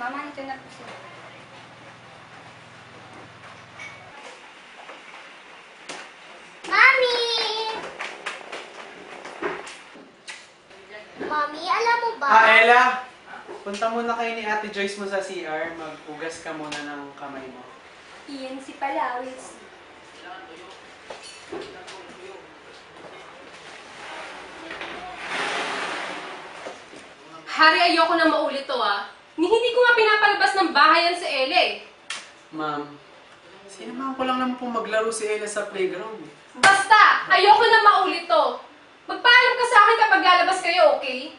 Mama, ito na po siya. Mami! Mami, alam mo ba? Ella! Punta muna kayo ni Ate Joyce mo sa CR. Maghugas ka muna ng kamay mo. Iyan si Palawis. Hari, ayoko na maulit to Hindi ko nga pinapalabas ng bahay yan sa Ella Ma'am, sinamahan ko lang naman po maglaro si Ella sa playground. Basta! Ayoko na maulit to. Magpaalam ka sa akin kapag lalabas kayo, okay?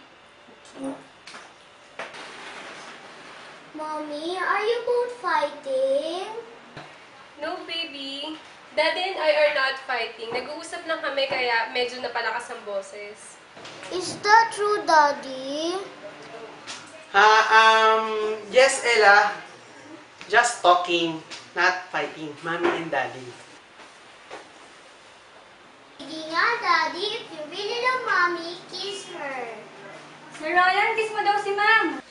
Mommy, are you both fighting? No, baby. Daddy and I are not fighting. Nag-uusap lang kami kaya medyo napalakas ang boses. Is that true, Daddy? Yes, Ella. Just talking, not fighting. Mommy and Daddy. Sige nga, Daddy. If you really love Mommy, kiss her. Sir Ryan, kiss mo daw si Ma'am.